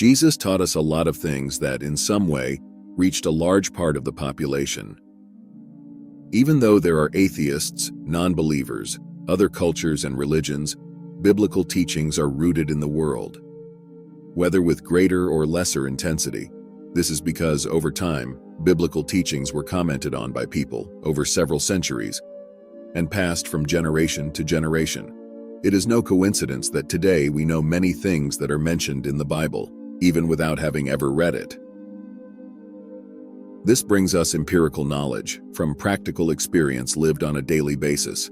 Jesus taught us a lot of things that, in some way, reached a large part of the population. Even though there are atheists, non-believers, other cultures and religions, biblical teachings are rooted in the world. Whether with greater or lesser intensity, this is because, over time, biblical teachings were commented on by people over several centuries and passed from generation to generation. It is no coincidence that today we know many things that are mentioned in the Bible, even without having ever read it. This brings us empirical knowledge from practical experience lived on a daily basis.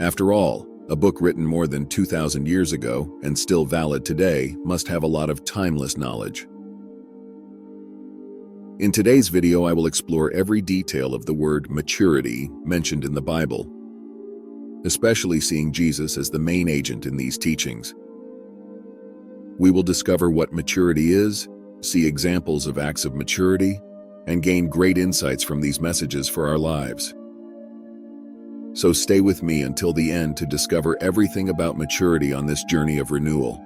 After all, a book written more than 2,000 years ago and still valid today must have a lot of timeless knowledge. In today's video, I will explore every detail of the word maturity mentioned in the Bible, especially seeing Jesus as the main agent in these teachings. We will discover what maturity is, see examples of acts of maturity, and gain great insights from these messages for our lives. So stay with me until the end to discover everything about maturity on this journey of renewal.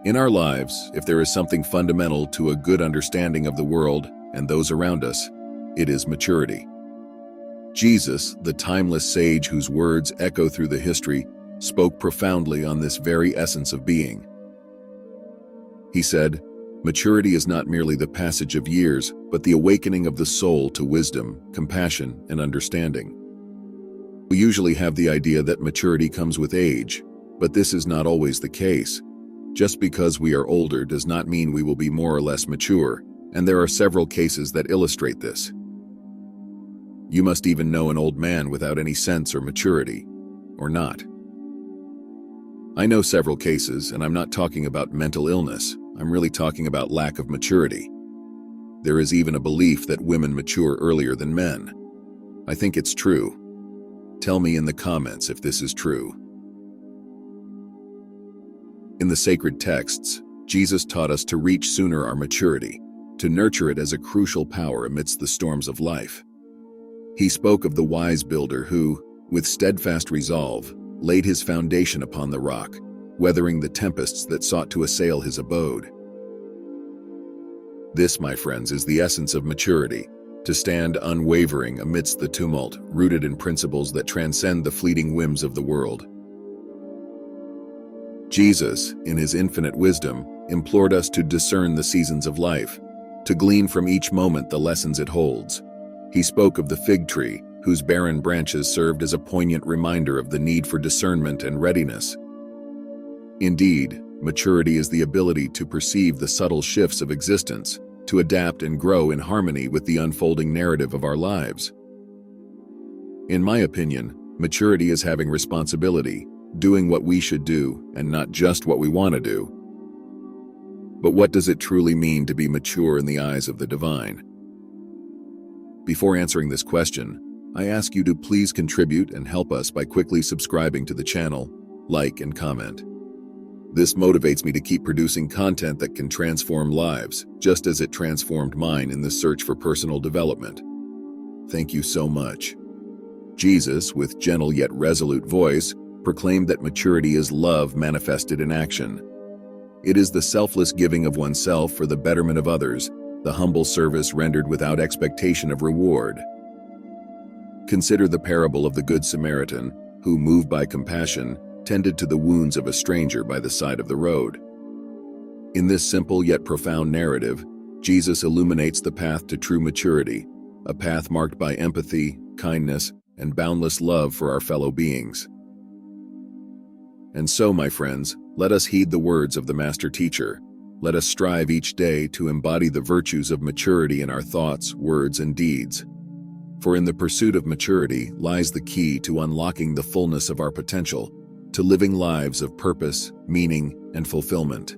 In our lives, if there is something fundamental to a good understanding of the world and those around us, it is maturity. Jesus, the timeless sage whose words echo through the history, spoke profoundly on this very essence of being. He said, "Maturity is not merely the passage of years, but the awakening of the soul to wisdom, compassion, and understanding." We usually have the idea that maturity comes with age, but this is not always the case. Just because we are older does not mean we will be more or less mature, and there are several cases that illustrate this. You must even know an old man without any sense or maturity, or not. I know several cases, and I'm not talking about mental illness. I'm really talking about lack of maturity. There is even a belief that women mature earlier than men. I think it's true. Tell me in the comments if this is true. In the sacred texts, Jesus taught us to reach sooner our maturity, to nurture it as a crucial power amidst the storms of life. He spoke of the wise builder who, with steadfast resolve, laid his foundation upon the rock, weathering the tempests that sought to assail his abode. This, my friends, is the essence of maturity, to stand unwavering amidst the tumult, rooted in principles that transcend the fleeting whims of the world. Jesus, in his infinite wisdom, implored us to discern the seasons of life, to glean from each moment the lessons it holds. He spoke of the fig tree, whose barren branches served as a poignant reminder of the need for discernment and readiness. Indeed, maturity is the ability to perceive the subtle shifts of existence, to adapt and grow in harmony with the unfolding narrative of our lives. In my opinion, maturity is having responsibility, doing what we should do and not just what we want to do. But what does it truly mean to be mature in the eyes of the divine? Before answering this question, I ask you to please contribute and help us by quickly subscribing to the channel, like and comment. This motivates me to keep producing content that can transform lives, just as it transformed mine in the search for personal development. Thank you so much. Jesus, with gentle yet resolute voice, proclaimed that maturity is love manifested in action. It is the selfless giving of oneself for the betterment of others, the humble service rendered without expectation of reward. Consider the parable of the Good Samaritan, who, moved by compassion, tended to the wounds of a stranger by the side of the road. In this simple yet profound narrative, Jesus illuminates the path to true maturity, a path marked by empathy, kindness, and boundless love for our fellow beings. And so, my friends, let us heed the words of the Master Teacher. Let us strive each day to embody the virtues of maturity in our thoughts, words, and deeds. For in the pursuit of maturity lies the key to unlocking the fullness of our potential, to living lives of purpose, meaning, and fulfillment.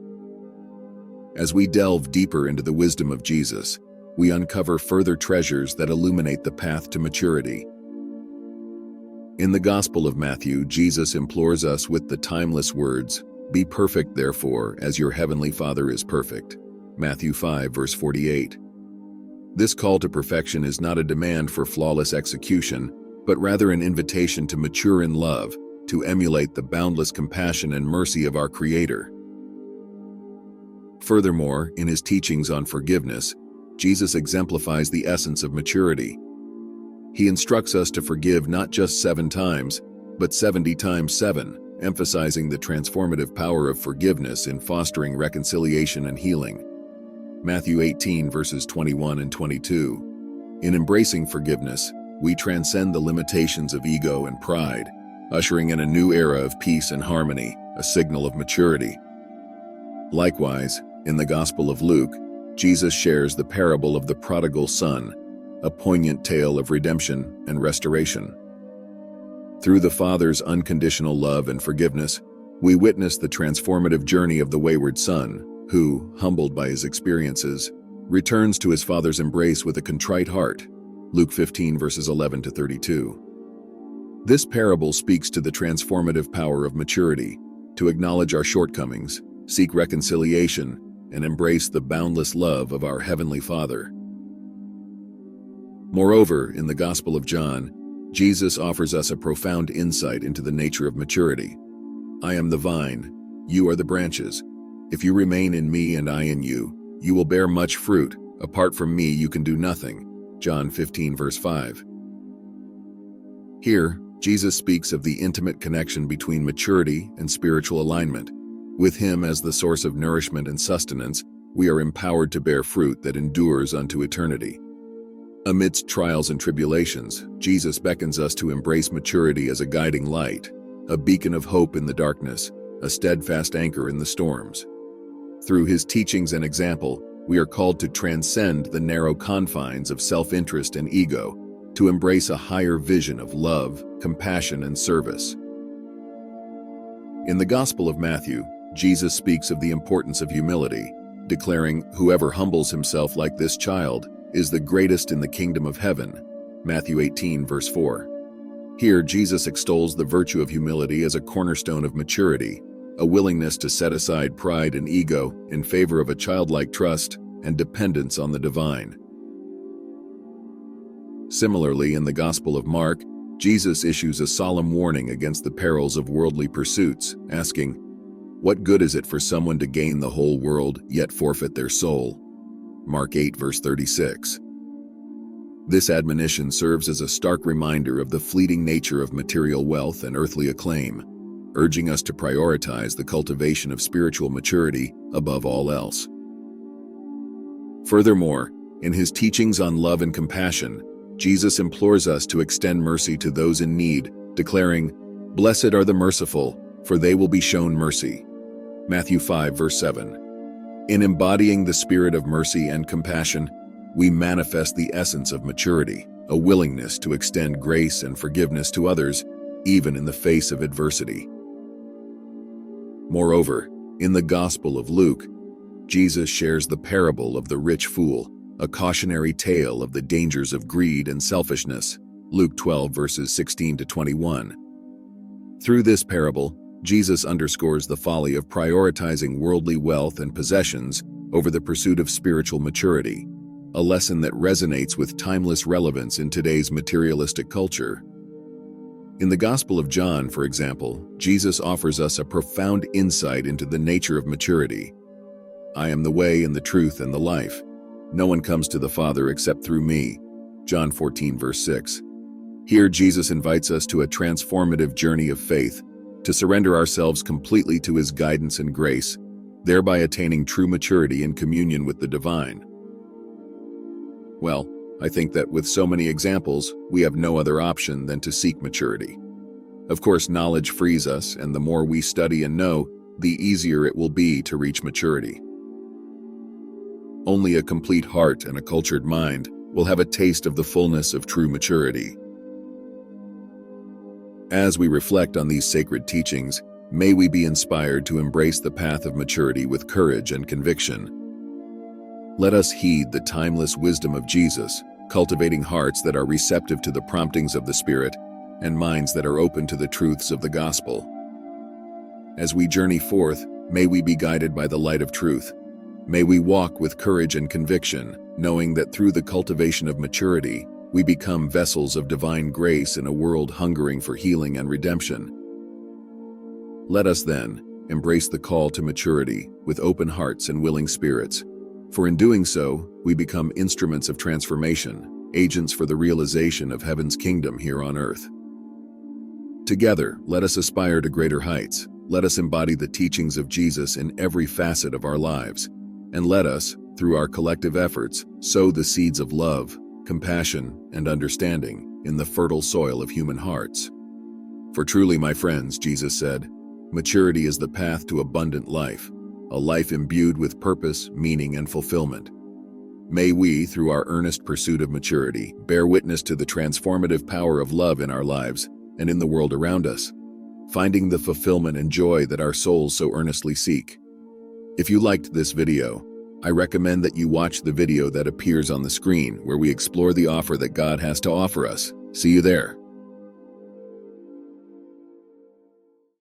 As we delve deeper into the wisdom of Jesus, we uncover further treasures that illuminate the path to maturity. In the Gospel of Matthew, Jesus implores us with the timeless words, "Be perfect, therefore, as your heavenly Father is perfect." Matthew 5, verse 48. This call to perfection is not a demand for flawless execution, but rather an invitation to mature in love, to emulate the boundless compassion and mercy of our Creator. Furthermore, in his teachings on forgiveness, Jesus exemplifies the essence of maturity. He instructs us to forgive not just 7 times, but 70 times 7, emphasizing the transformative power of forgiveness in fostering reconciliation and healing. Matthew 18 verses 21 and 22. In embracing forgiveness, we transcend the limitations of ego and pride, ushering in a new era of peace and harmony, a signal of maturity. Likewise, in the Gospel of Luke, Jesus shares the parable of the prodigal son, a poignant tale of redemption and restoration. Through the Father's unconditional love and forgiveness, we witness the transformative journey of the wayward son, who, humbled by his experiences, returns to his Father's embrace with a contrite heart. Luke 15 verses 11 to 32. This parable speaks to the transformative power of maturity, to acknowledge our shortcomings, seek reconciliation, and embrace the boundless love of our Heavenly Father. Moreover, in the Gospel of John, Jesus offers us a profound insight into the nature of maturity. I am the vine, you are the branches. If you remain in me and I in you, you will bear much fruit. Apart from me, you can do nothing. John 15 verse 5. Here, Jesus speaks of the intimate connection between maturity and spiritual alignment. With him as the source of nourishment and sustenance, we are empowered to bear fruit that endures unto eternity. Amidst trials and tribulations, Jesus beckons us to embrace maturity as a guiding light, a beacon of hope in the darkness, a steadfast anchor in the storms. Through his teachings and example, we are called to transcend the narrow confines of self-interest and ego, to embrace a higher vision of love, compassion, and service. In the Gospel of Matthew, Jesus speaks of the importance of humility, declaring, "Whoever humbles himself like this child is the greatest in the kingdom of heaven." Matthew 18 verse 4. Here, Jesus extols the virtue of humility as a cornerstone of maturity, a willingness to set aside pride and ego in favor of a childlike trust and dependence on the divine. Similarly, in the Gospel of Mark, Jesus issues a solemn warning against the perils of worldly pursuits, asking, "What good is it for someone to gain the whole world, yet forfeit their soul?" Mark 8 verse 36. This admonition serves as a stark reminder of the fleeting nature of material wealth and earthly acclaim, urging us to prioritize the cultivation of spiritual maturity above all else. Furthermore, in his teachings on love and compassion, Jesus implores us to extend mercy to those in need, declaring, "Blessed are the merciful, for they will be shown mercy." Matthew 5 verse 7. In embodying the spirit of mercy and compassion, we manifest the essence of maturity, a willingness to extend grace and forgiveness to others, even in the face of adversity. Moreover, in the Gospel of Luke, Jesus shares the parable of the rich fool, a cautionary tale of the dangers of greed and selfishness. Luke 12 verses 16 to 21. Through this parable, Jesus underscores the folly of prioritizing worldly wealth and possessions over the pursuit of spiritual maturity, a lesson that resonates with timeless relevance in today's materialistic culture. In the Gospel of John, for example, Jesus offers us a profound insight into the nature of maturity. "I am the way and the truth and the life. No one comes to the Father except through me." John 14 verse 6. Here, Jesus invites us to a transformative journey of faith, to surrender ourselves completely to his guidance and grace, thereby attaining true maturity in communion with the divine. Well, I think that with so many examples, we have no other option than to seek maturity. Of course, knowledge frees us, and the more we study and know, the easier it will be to reach maturity. Only a complete heart and a cultured mind will have a taste of the fullness of true maturity. As we reflect on these sacred teachings, may we be inspired to embrace the path of maturity with courage and conviction. Let us heed the timeless wisdom of Jesus, cultivating hearts that are receptive to the promptings of the Spirit and minds that are open to the truths of the gospel. As we journey forth, may we be guided by the light of truth. May we walk with courage and conviction, knowing that through the cultivation of maturity, we become vessels of divine grace in a world hungering for healing and redemption. Let us then, embrace the call to maturity with open hearts and willing spirits. For in doing so, we become instruments of transformation, agents for the realization of heaven's kingdom here on earth. Together, let us aspire to greater heights. Let us embody the teachings of Jesus in every facet of our lives. And let us, through our collective efforts, sow the seeds of love, compassion, and understanding in the fertile soil of human hearts. For truly, my friends, Jesus said, maturity is the path to abundant life, a life imbued with purpose, meaning, and fulfillment. May we, through our earnest pursuit of maturity, bear witness to the transformative power of love in our lives and in the world around us, finding the fulfillment and joy that our souls so earnestly seek. If you liked this video, I recommend that you watch the video that appears on the screen where we explore the offer that God has to offer us. See you there.